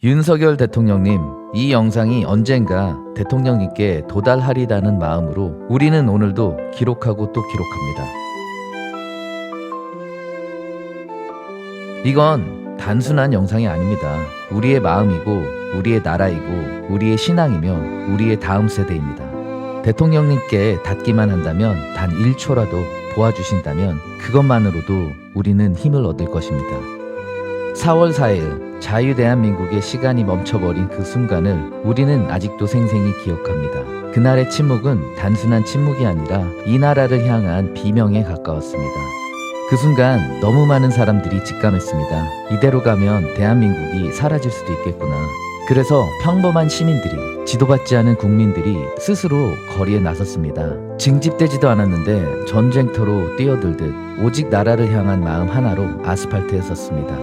윤석열 대통령님, 이 영상이 언젠가 대통령님께 도달하리라는 마음으로 우리는 오늘도 기록하고 또 기록합니다. 이건 단순한 영상이 아닙니다. 우리의 마음이고 우리의 나라이고 우리의 신앙이며 우리의 다음 세대입니다. 대통령님께 닿기만 한다면 단 1초라도 도와주신다면 그것만으로도 우리는 힘을 얻을 것입니다. 4월 4일 자유대한민국의 시간이 멈춰버린 그 순간을 우리는 아직도 생생히 기억합니다. 그날의 침묵은 단순한 침묵이 아니라 이 나라를 향한 비명에 가까웠습니다. 그 순간 너무 많은 사람들이 직감했습니다. 이대로 가면 대한민국이 사라질 수도 있겠구나. 그래서 평범한 시민들이, 지도받지 않은 국민들이 스스로 거리에 나섰습니다. 징집되지도 않았는데 전쟁터로 뛰어들듯 오직 나라를 향한 마음 하나로 아스팔트에 섰습니다.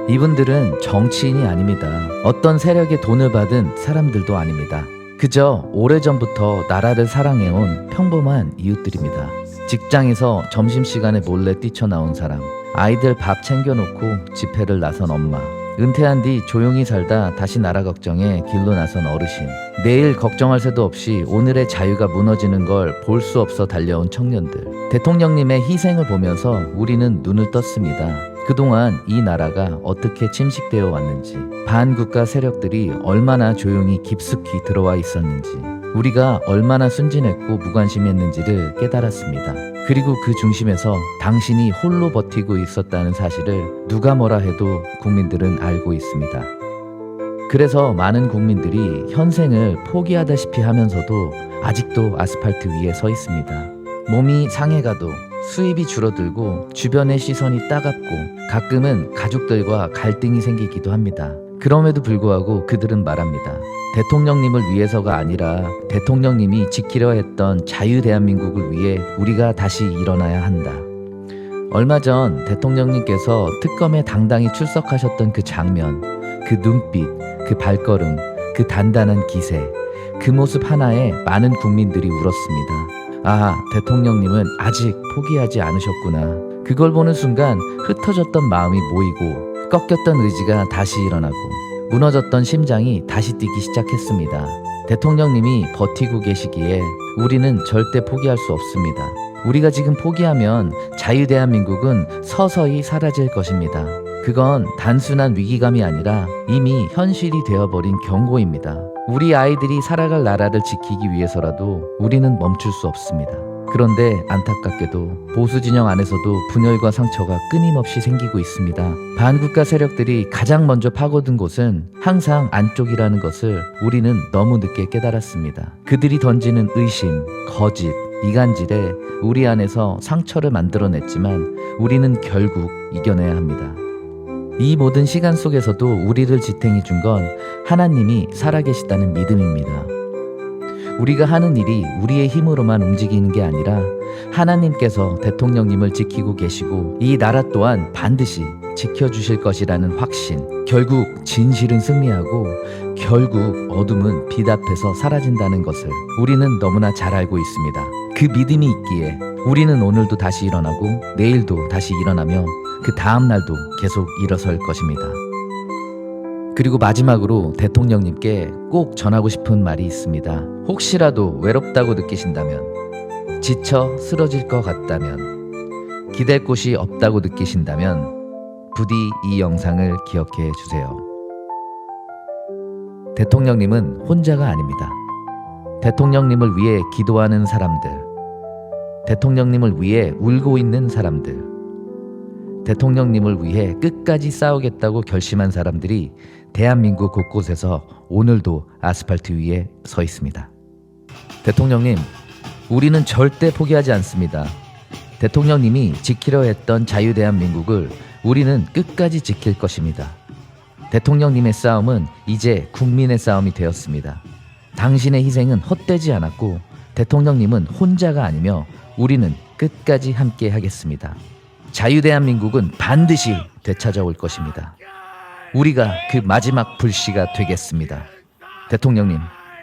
이분들은 정치인이 아닙니다. 어떤 세력의 돈을 받은 사람들도 아닙니다. 그저 오래전부터 나라를 사랑해온 평범한 이웃들입니다. 직장에서 점심시간에 몰래 뛰쳐나온 사람, 아이들 밥 챙겨놓고 집회를 나선 엄마, 은퇴한 뒤 조용히 살다 다시 나라 걱정에 길로 나선 어르신, 내일 걱정할 새도 없이 오늘의 자유가 무너지는 걸 볼 수 없어 달려온 청년들, 대통령님의 희생을 보면서 우리는 눈을 떴습니다. 그동안 이 나라가 어떻게 침식되어 왔는지, 반국가 세력들이 얼마나 조용히 깊숙이 들어와 있었는지, 우리가 얼마나 순진했고 무관심했는지를 깨달았습니다. 그리고 그 중심에서 당신이 홀로 버티고 있었다는 사실을 누가 뭐라 해도 국민들은 알고 있습니다. 그래서 많은 국민들이 현생을 포기하다시피 하면서도 아직도 아스팔트 위에 서 있습니다. 몸이 상해가도 수입이 줄어들고 주변의 시선이 따갑고 가끔은 가족들과 갈등이 생기기도 합니다. 그럼에도 불구하고 그들은 말합니다. 대통령님을 위해서가 아니라 대통령님이 지키려 했던 자유대한민국을 위해 우리가 다시 일어나야 한다. 얼마 전 대통령님께서 특검에 당당히 출석하셨던 그 장면, 그 눈빛, 그 발걸음, 그 단단한 기세, 그 모습 하나에 많은 국민들이 울었습니다. 아, 대통령님은 아직 포기하지 않으셨구나. 그걸 보는 순간 흩어졌던 마음이 모이고 꺾였던 의지가 다시 일어나고 무너졌던 심장이 다시 뛰기 시작했습니다. 대통령님이 버티고 계시기에 우리는 절대 포기할 수 없습니다. 우리가 지금 포기하면 자유대한민국은 서서히 사라질 것입니다. 그건 단순한 위기감이 아니라 이미 현실이 되어버린 경고입니다. 우리 아이들이 살아갈 나라를 지키기 위해서라도 우리는 멈출 수 없습니다. 그런데 안타깝게도 보수 진영 안에서도 분열과 상처가 끊임없이 생기고 있습니다. 반국가 세력들이 가장 먼저 파고든 곳은 항상 안쪽이라는 것을 우리는 너무 늦게 깨달았습니다. 그들이 던지는 의심, 거짓, 이간질에 우리 안에서 상처를 만들어냈지만 우리는 결국 이겨내야 합니다. 이 모든 시간 속에서도 우리를 지탱해 준 건 하나님이 살아계시다는 믿음입니다. 우리가 하는 일이 우리의 힘으로만 움직이는 게 아니라 하나님께서 대통령님을 지키고 계시고 이 나라 또한 반드시 지켜주실 것이라는 확신, 결국 진실은 승리하고 결국 어둠은 빛 앞에서 사라진다는 것을 우리는 너무나 잘 알고 있습니다. 그 믿음이 있기에 우리는 오늘도 다시 일어나고 내일도 다시 일어나며 그 다음 날도 계속 일어설 것입니다. 그리고 마지막으로 대통령님께 꼭 전하고 싶은 말이 있습니다. 혹시라도 외롭다고 느끼신다면, 지쳐 쓰러질 것 같다면, 기댈 곳이 없다고 느끼신다면 부디 이 영상을 기억해 주세요. 대통령님은 혼자가 아닙니다. 대통령님을 위해 기도하는 사람들, 대통령님을 위해 울고 있는 사람들, 대통령님을 위해 끝까지 싸우겠다고 결심한 사람들이 대한민국 곳곳에서 오늘도 아스팔트 위에 서 있습니다. 대통령님, 우리는 절대 포기하지 않습니다. 대통령님이 지키려 했던 자유대한민국을 우리는 끝까지 지킬 것입니다. 대통령님의 싸움은 이제 국민의 싸움이 되었습니다. 당신의 희생은 헛되지 않았고 대통령님은 혼자가 아니며 우리는 끝까지 함께 하겠습니다. 자유대한민국은 반드시 되찾아올 것입니다. 우리가 그 마지막 불씨가 되겠습니다. 대통령님,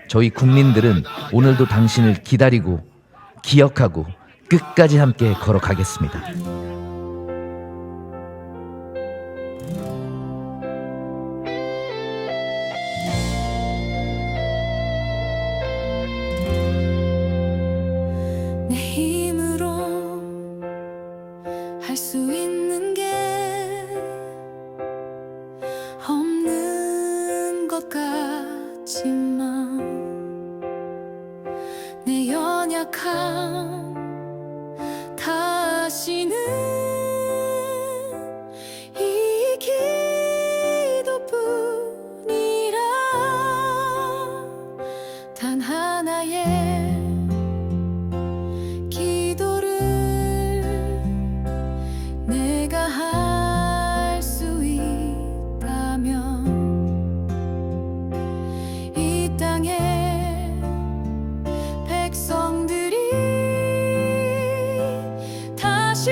저희 국민들은 오늘도 당신을 기다리고 기억하고 끝까지 함께 걸어가겠습니다. 것 같지만 내 연약함 다시는 이 기도뿐이라. 단 하나의 기도를 내가 할 수 있다면 이 땅에 백성들이 다시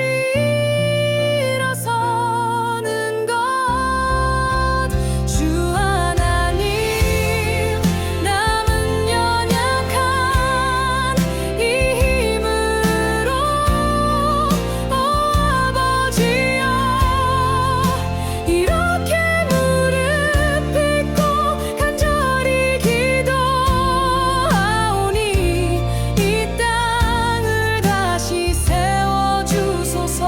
일어서는 것. 주 하나님, 남은 연약한 이 힘으로 아버지여, 이렇게 무릎 꿇고 간절히 기도하오니 이 땅을 다시 세워주소서.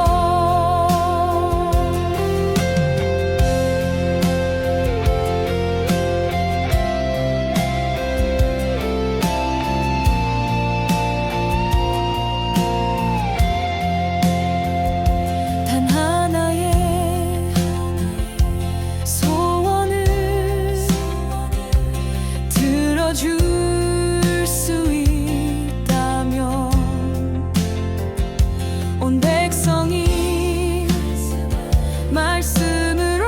단 하나의 소원을 들어줄 수 있다면 온 백성이 말씀으로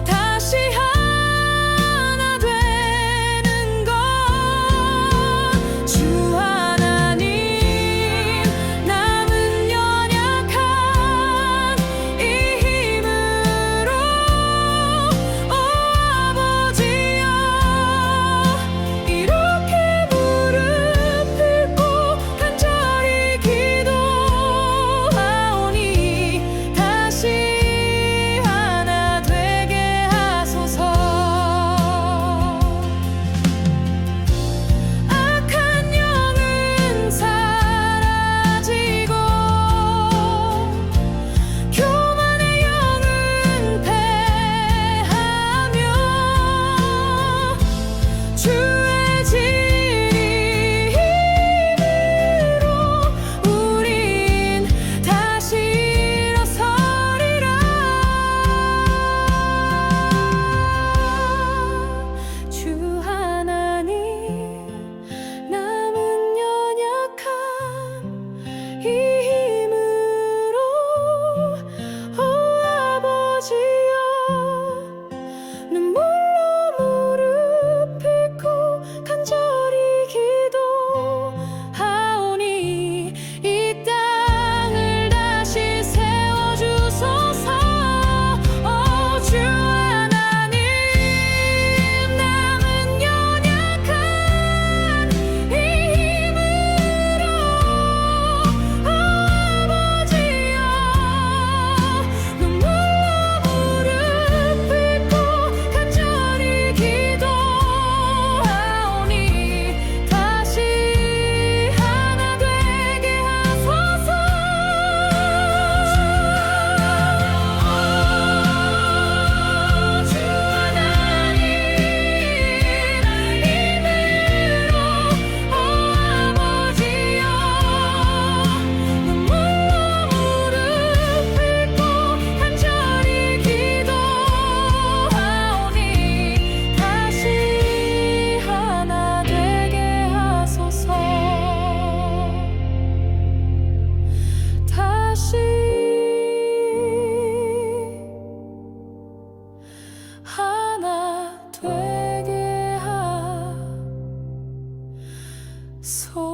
다시 하나 되는 것. 주 하나님, 남은 연약한 이 힘으로 아버지여, 이렇게 무릎 꿇고 간절히 기도하오니 다시 하나 되게 하소서. 악한 영은 사라지고 교만의 영은 패하며 주의 진리 힘으로 우린 다시 일어서리라. 주 하나님, 남은 연약한 이 힘으로 아버지여, 눈물로 무릎 꿇고 간절히 기도하오니 이 땅을 다시 세워주소서. 주 하나님, 남은 연약한 이 힘으로 아버지여, 눈물로 무릎 꿇고 간절히 기도하오니 다시 하나 되게 하소서. 주 하나님, 힘으로 아버지여, 눈물로 무릎 꿇고 간절히 기도하오니 다시 하나 되게 하소서. 다시 하나 되게 하소서.